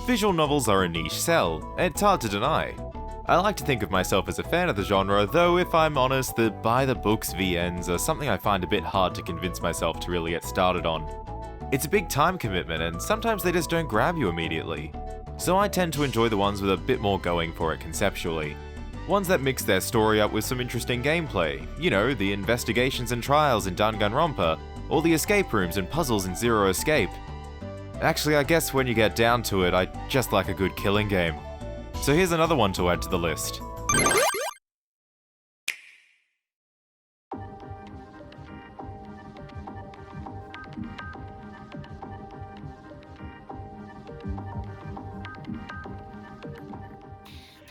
Visual novels are a niche sell, it's hard to deny. I like to think of myself as a fan of the genre, though if I'm honest, the by-the-books VNs are something I find a bit hard to convince myself to really get started on. It's a big time commitment, and sometimes they just don't grab you immediately. So I tend to enjoy the ones with a bit more going for it conceptually. Ones that mix their story up with some interesting gameplay, you know, the investigations and trials in Danganronpa, or the escape rooms and puzzles in Zero Escape. Actually, I guess when you get down to it, I just like a good killing game. So here's another one to add to the list.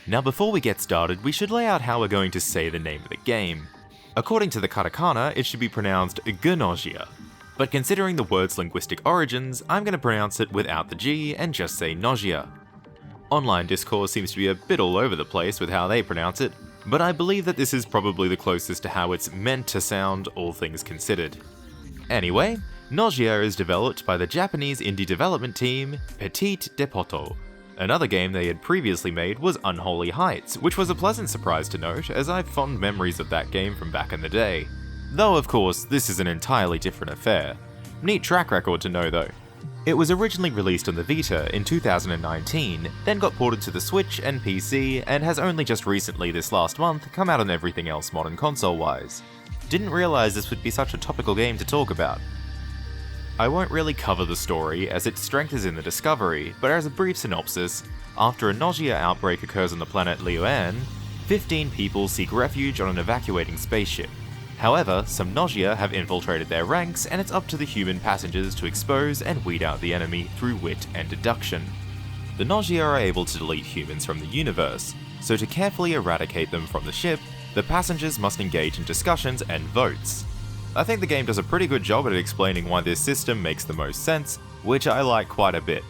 Now before we get started, we should lay out how we're going to say the name of the game. According to the katakana, it should be pronounced Gnosia. But considering the word's linguistic origins, I'm going to pronounce it without the G and just say nausea. Online discourse seems to be a bit all over the place with how they pronounce it, but I believe that this is probably the closest to how it's meant to sound, all things considered. Anyway, Gnosia is developed by the Japanese indie development team Petit Depotto. Another game they had previously made was Unholy Heights, which was a pleasant surprise to note, as I have fond memories of that game from back in the day. Though of course, this is an entirely different affair. Neat track record to know though. It was originally released on the Vita in 2019, then got ported to the Switch and PC, and has only just recently this last month come out on everything else modern console-wise. Didn't realise this would be such a topical game to talk about. I won't really cover the story, as its strength is in the discovery, but as a brief synopsis, after a nausea outbreak occurs on the planet Liuan, 15 people seek refuge on an evacuating spaceship. However, some nausea have infiltrated their ranks, and it's up to the human passengers to expose and weed out the enemy through wit and deduction. The nausea are able to delete humans from the universe, so to carefully eradicate them from the ship, the passengers must engage in discussions and votes. I think the game does a pretty good job at explaining why this system makes the most sense, which I like quite a bit.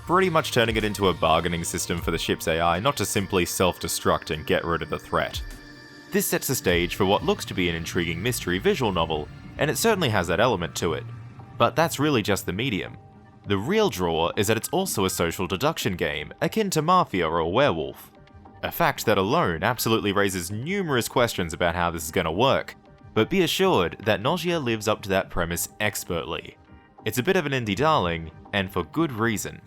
Pretty much turning it into a bargaining system for the ship's AI, not to simply self-destruct and get rid of the threat. This sets the stage for what looks to be an intriguing mystery visual novel, and it certainly has that element to it. But that's really just the medium. The real draw is that it's also a social deduction game, akin to Mafia or Werewolf. A fact that alone absolutely raises numerous questions about how this is going to work, but be assured that Gnosia lives up to that premise expertly. It's a bit of an indie darling, and for good reason.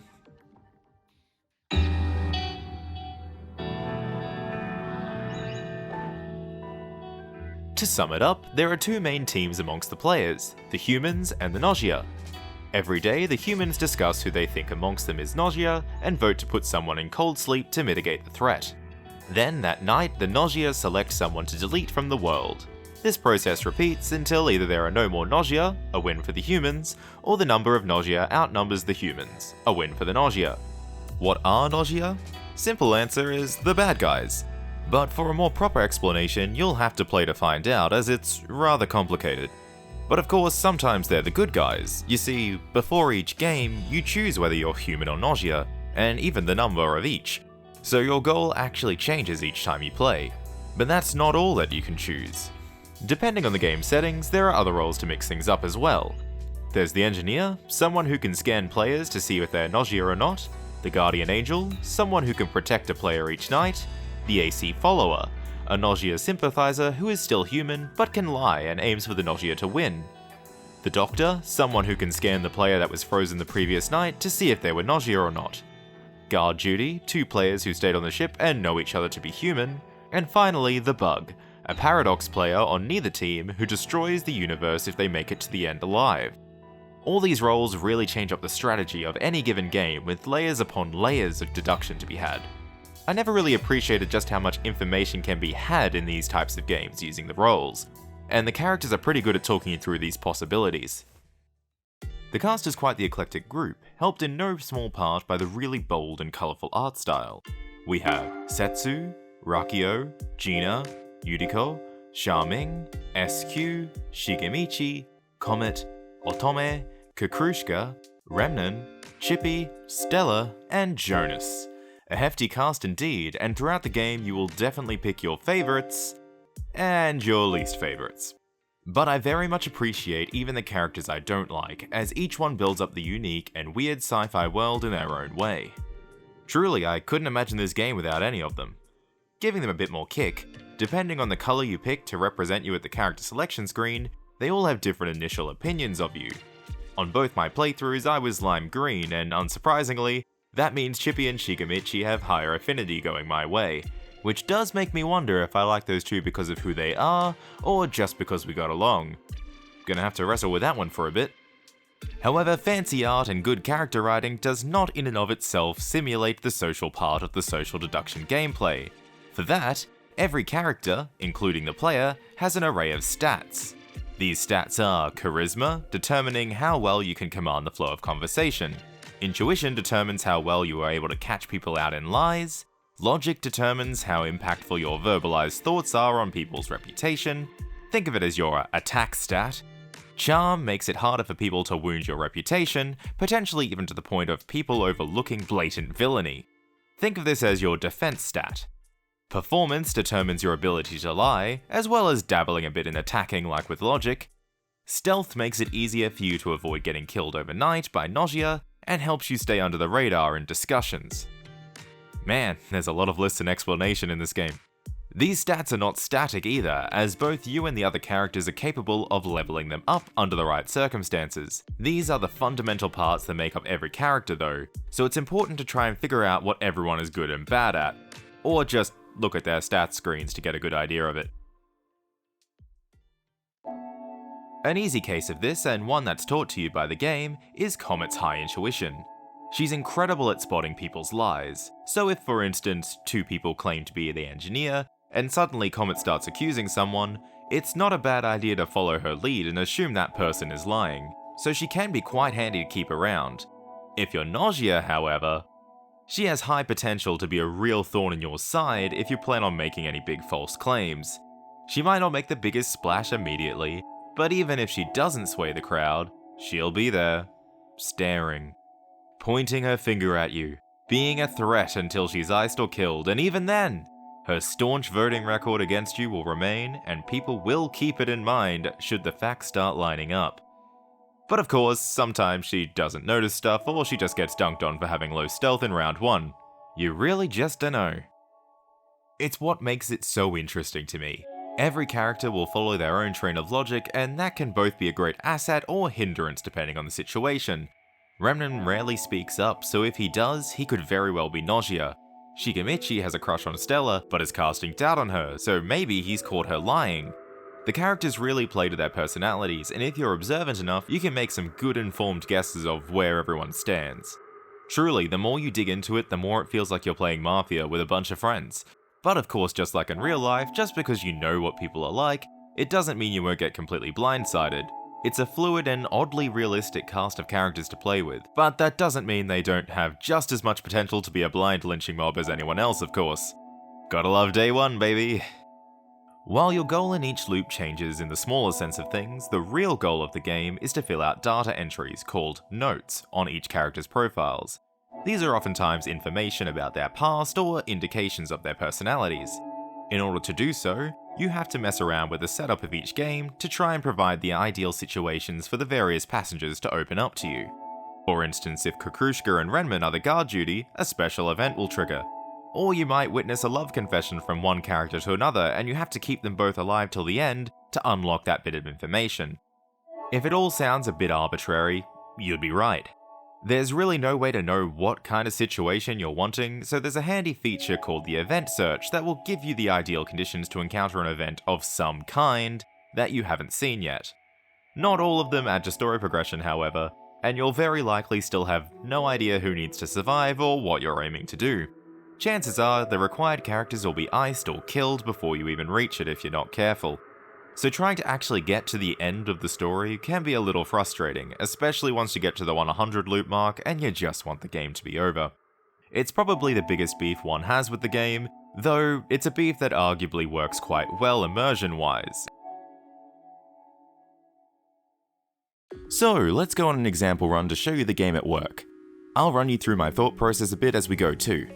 To sum it up, there are two main teams amongst the players, the humans and the nausea. Every day, the humans discuss who they think amongst them is nausea and vote to put someone in cold sleep to mitigate the threat. Then, that night, the nausea select someone to delete from the world. This process repeats until either there are no more nausea, a win for the humans, or the number of nausea outnumbers the humans, a win for the nausea. What are nausea? Simple answer is the bad guys. But for a more proper explanation, you'll have to play to find out, as it's rather complicated. But of course, sometimes they're the good guys. You see, before each game, you choose whether you're human or nausea, and even the number of each. So your goal actually changes each time you play. But that's not all that you can choose. Depending on the game settings, there are other roles to mix things up as well. There's the engineer, someone who can scan players to see if they're nausea or not, the guardian angel, someone who can protect a player each night, the AC follower, a nausea sympathizer who is still human but can lie and aims for the nausea to win. The doctor, someone who can scan the player that was frozen the previous night to see if they were nausea or not. Guard duty, two players who stayed on the ship and know each other to be human. And finally, the bug, a paradox player on neither team who destroys the universe if they make it to the end alive. All these roles really change up the strategy of any given game, with layers upon layers of deduction to be had. I never really appreciated just how much information can be had in these types of games using the roles, and the characters are pretty good at talking you through these possibilities. The cast is quite the eclectic group, helped in no small part by the really bold and colourful art style. We have Setsu, Rakio, Gina, Yuriko, Xiaoming, SQ, Shigemichi, Comet, Otome, Kakrushka, Remnan, Chippy, Stella, and Jonas. A hefty cast indeed, and throughout the game you will definitely pick your favourites and your least favourites. But I very much appreciate even the characters I don't like, as each one builds up the unique and weird sci-fi world in their own way. Truly, I couldn't imagine this game without any of them. Giving them a bit more kick, depending on the colour you pick to represent you at the character selection screen, they all have different initial opinions of you. On both my playthroughs I was lime green, and unsurprisingly, that means Chippy and Shigamichi have higher affinity going my way, which does make me wonder if I like those two because of who they are, or just because we got along. Gonna have to wrestle with that one for a bit. However, fancy art and good character writing does not in and of itself simulate the social part of the social deduction gameplay. For that, every character, including the player, has an array of stats. These stats are Charisma, determining how well you can command the flow of conversation. Intuition determines how well you are able to catch people out in lies. Logic determines how impactful your verbalized thoughts are on people's reputation. Think of it as your attack stat. Charm makes it harder for people to wound your reputation, potentially even to the point of people overlooking blatant villainy. Think of this as your defense stat. Performance determines your ability to lie, as well as dabbling a bit in attacking like with logic. Stealth makes it easier for you to avoid getting killed overnight by Gnosia, and helps you stay under the radar in discussions. Man, there's a lot of lists and explanation in this game. These stats are not static either, as both you and the other characters are capable of leveling them up under the right circumstances. These are the fundamental parts that make up every character though, so it's important to try and figure out what everyone is good and bad at, or just look at their stats screens to get a good idea of it. An easy case of this, and one that's taught to you by the game, is Comet's high intuition. She's incredible at spotting people's lies, so if for instance, two people claim to be the engineer, and suddenly Comet starts accusing someone, it's not a bad idea to follow her lead and assume that person is lying, so she can be quite handy to keep around. If you're Gnosia, however, she has high potential to be a real thorn in your side if you plan on making any big false claims. She might not make the biggest splash immediately, but even if she doesn't sway the crowd, she'll be there, staring, pointing her finger at you, being a threat until she's iced or killed, and even then, her staunch voting record against you will remain, and people will keep it in mind should the facts start lining up. But of course, sometimes she doesn't notice stuff, or she just gets dunked on for having low stealth in round 1. You really just don't know. It's what makes it so interesting to me. Every character will follow their own train of logic, and that can both be a great asset or hindrance depending on the situation. Remnant rarely speaks up, so if he does, he could very well be Gnosia. Shigamichi has a crush on Stella, but is casting doubt on her, so maybe he's caught her lying. The characters really play to their personalities, and if you're observant enough, you can make some good informed guesses of where everyone stands. Truly, the more you dig into it, the more it feels like you're playing Mafia with a bunch of friends. But of course, just like in real life, just because you know what people are like, it doesn't mean you won't get completely blindsided. It's a fluid and oddly realistic cast of characters to play with, but that doesn't mean they don't have just as much potential to be a blind lynching mob as anyone else, of course. Gotta love day one, baby! While your goal in each loop changes in the smaller sense of things, the real goal of the game is to fill out data entries called notes on each character's profiles. These are oftentimes information about their past or indications of their personalities. In order to do so, you have to mess around with the setup of each game to try and provide the ideal situations for the various passengers to open up to you. For instance, if Kukushka and Renman are the guard duty, a special event will trigger. Or you might witness a love confession from one character to another and you have to keep them both alive till the end to unlock that bit of information. If it all sounds a bit arbitrary, you'd be right. There's really no way to know what kind of situation you're wanting, so there's a handy feature called the event search that will give you the ideal conditions to encounter an event of some kind that you haven't seen yet. Not all of them add to story progression, however, and you'll very likely still have no idea who needs to survive or what you're aiming to do. Chances are the required characters will be iced or killed before you even reach it if you're not careful. So trying to actually get to the end of the story can be a little frustrating, especially once you get to the 100 loop mark and you just want the game to be over. It's probably the biggest beef one has with the game, though it's a beef that arguably works quite well immersion-wise. So let's go on an example run to show you the game at work. I'll run you through my thought process a bit as we go too.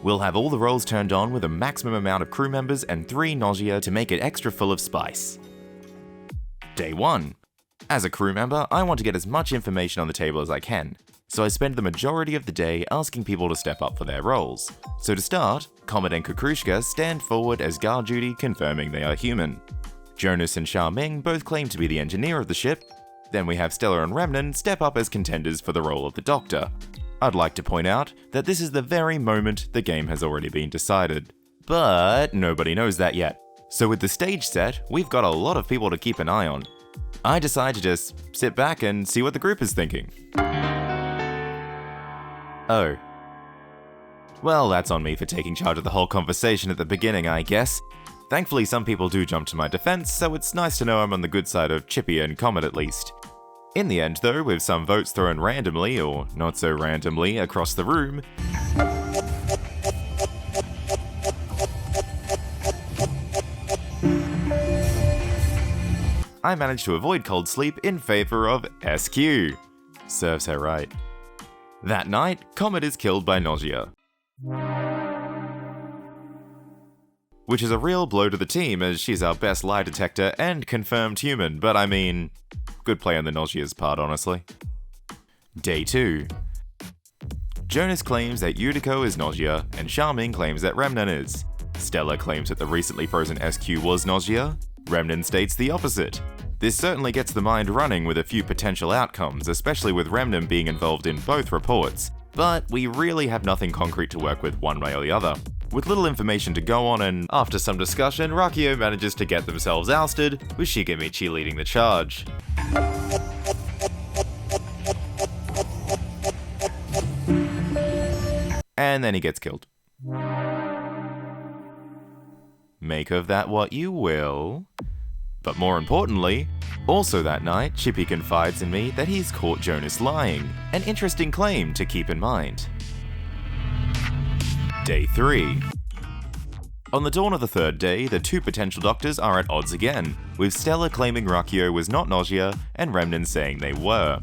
We'll have all the roles turned on with a maximum amount of crew members and 3 Gnosia to make it extra full of spice. Day 1. As a crew member, I want to get as much information on the table as I can, so I spend the majority of the day asking people to step up for their roles. So to start, Comet and Kukrushka stand forward as guard duty, confirming they are human. Jonas and Xiaoming both claim to be the engineer of the ship. Then we have Stella and Remnan step up as contenders for the role of the Doctor. I'd like to point out that this is the very moment the game has already been decided. But nobody knows that yet. So with the stage set, we've got a lot of people to keep an eye on. I decide to just sit back and see what the group is thinking. Oh. Well, that's on me for taking charge of the whole conversation at the beginning, I guess. Thankfully, some people do jump to my defense, so it's nice to know I'm on the good side of Chippy and Comet at least. In the end, though, with some votes thrown randomly, or not so randomly, across the room, I managed to avoid cold sleep in favor of SQ. Serves her right. That night, Comet is killed by Gnosia, which is a real blow to the team as she's our best lie detector and confirmed human, but I mean, good play on the Gnosia's part, honestly. Day 2. Jonas claims that Yuriko is Gnosia, and Xiaoming claims that Remnan is. Stella claims that the recently frozen SQ was Gnosia. Remnan states the opposite. This certainly gets the mind running with a few potential outcomes, especially with Remnan being involved in both reports, but we really have nothing concrete to work with one way or the other. With little information to go on, and after some discussion, Rakio manages to get themselves ousted, with Shigemichi leading the charge. And then he gets killed. Make of that what you will. But more importantly, also that night, Chippy confides in me that he's caught Jonas lying, an interesting claim to keep in mind. Day 3. On the dawn of the third day, the two potential doctors are at odds again, with Stella claiming Rakio was not Gnosia and Remnan saying they were.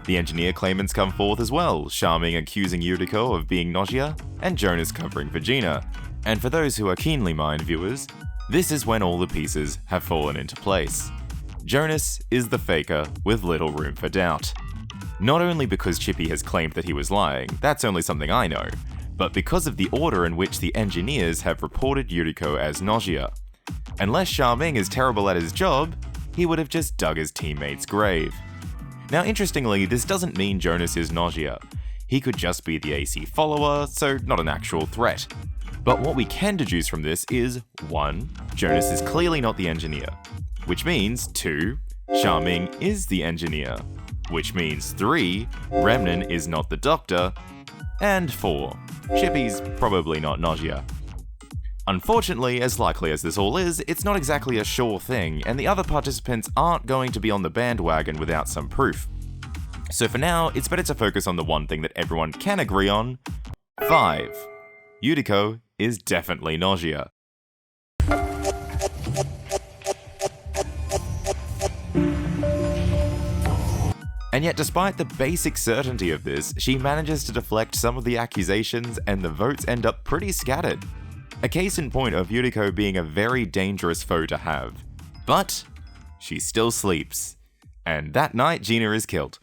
The engineer claimants come forth as well, Xiaoming accusing Yuriko of being Gnosia, and Jonas covering for Gina. And for those who are keenly mind viewers, this is when all the pieces have fallen into place. Jonas is the faker with little room for doubt. Not only because Chippy has claimed that he was lying, that's only something I know, but because of the order in which the engineers have reported Yuriko as Gnosia. Unless Xiaoming is terrible at his job, he would have just dug his teammate's grave. Now interestingly, this doesn't mean Jonas is Gnosia. He could just be the AC follower, so not an actual threat. But what we can deduce from this is 1. Jonas is clearly not the engineer, which means 2. Xiaoming is the engineer, which means 3. Remnan is not the doctor, and 4. Chippy's probably not Gnosia. Unfortunately, as likely as this all is, it's not exactly a sure thing, and the other participants aren't going to be on the bandwagon without some proof. So for now, it's better to focus on the one thing that everyone can agree on. 5. Yuriko is definitely Gnosia. And yet despite the basic certainty of this, she manages to deflect some of the accusations and the votes end up pretty scattered. A case in point of Yuriko being a very dangerous foe to have. But she still sleeps. And that night Gina is killed.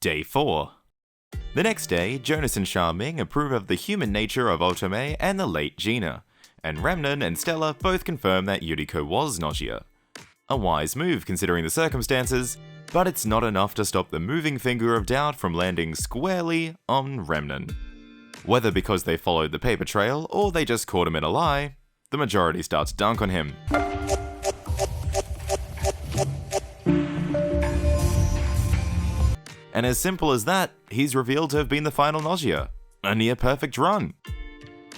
Day 4. The next day, Jonas and Xiaoming approve of the human nature of Otome and the late Gina, and Remnan and Stella both confirm that Yuriko was Gnosia. A wise move considering the circumstances, but it's not enough to stop the moving finger of doubt from landing squarely on Remnan. Whether because they followed the paper trail or they just caught him in a lie, the majority starts to dunk on him. And as simple as that, he's revealed to have been the final Gnosia. A near perfect run.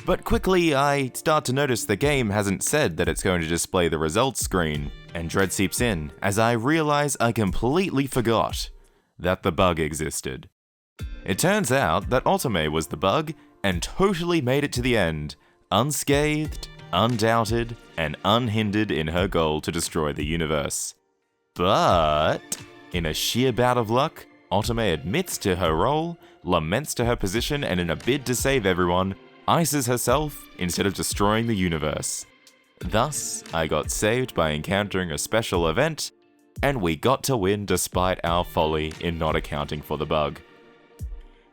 But quickly, I start to notice the game hasn't said that it's going to display the results screen, and dread seeps in as I realize I completely forgot that the bug existed. It turns out that Otome was the bug and totally made it to the end, unscathed, undoubted, and unhindered in her goal to destroy the universe. But in a sheer bout of luck, Otome admits to her role, laments to her position, and in a bid to save everyone, ices herself instead of destroying the universe. Thus, I got saved by encountering a special event and we got to win despite our folly in not accounting for the bug.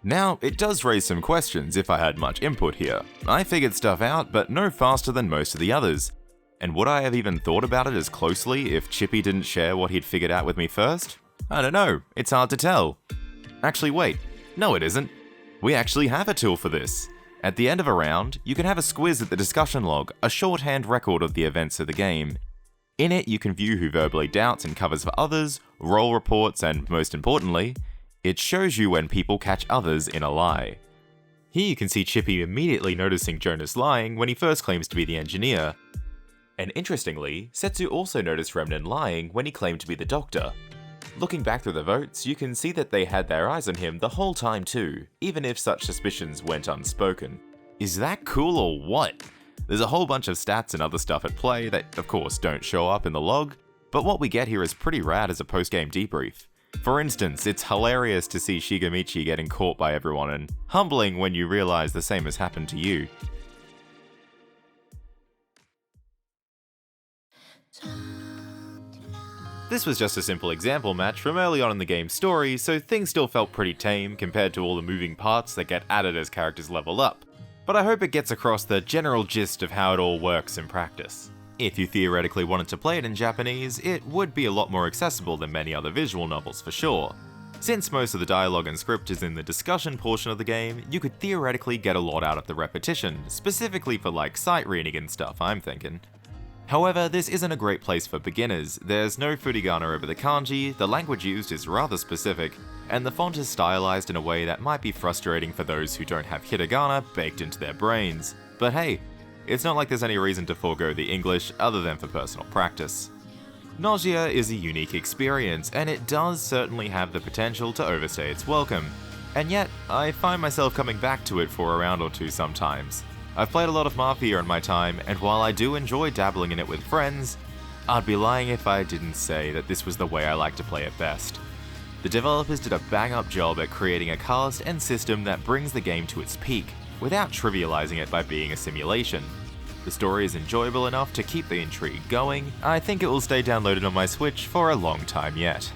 Now, it does raise some questions if I had much input here. I figured stuff out, but no faster than most of the others. And would I have even thought about it as closely if Chippy didn't share what he'd figured out with me first? I don't know, it's hard to tell. Actually wait, no it isn't. We actually have a tool for this. At the end of a round, you can have a squiz at the discussion log, a shorthand record of the events of the game. In it, you can view who verbally doubts and covers for others, roll reports, and most importantly, it shows you when people catch others in a lie. Here you can see Chippy immediately noticing Jonas lying when he first claims to be the engineer. And interestingly, Setsu also noticed Remnen lying when he claimed to be the doctor. Looking back through the votes, you can see that they had their eyes on him the whole time too, even if such suspicions went unspoken. Is that cool or what? There's a whole bunch of stats and other stuff at play that of course don't show up in the log, but what we get here is pretty rad as a post-game debrief. For instance, it's hilarious to see Shigemichi getting caught by everyone and humbling when you realize the same has happened to you. This was just a simple example match from early on in the game's story, so things still felt pretty tame compared to all the moving parts that get added as characters level up. But I hope it gets across the general gist of how it all works in practice. If you theoretically wanted to play it in Japanese, it would be a lot more accessible than many other visual novels for sure. Since most of the dialogue and script is in the discussion portion of the game, you could theoretically get a lot out of the repetition, specifically for like sight reading and stuff, I'm thinking. However, this isn't a great place for beginners. There's no furigana over the kanji, the language used is rather specific, and the font is stylized in a way that might be frustrating for those who don't have hiragana baked into their brains. But hey, it's not like there's any reason to forego the English other than for personal practice. Gnosia is a unique experience, and it does certainly have the potential to overstay its welcome. And yet, I find myself coming back to it for a round or two sometimes. I've played a lot of Mafia in my time, and while I do enjoy dabbling in it with friends, I'd be lying if I didn't say that this was the way I like to play it best. The developers did a bang-up job at creating a cast and system that brings the game to its peak, without trivializing it by being a simulation. The story is enjoyable enough to keep the intrigue going. I think it will stay downloaded on my Switch for a long time yet.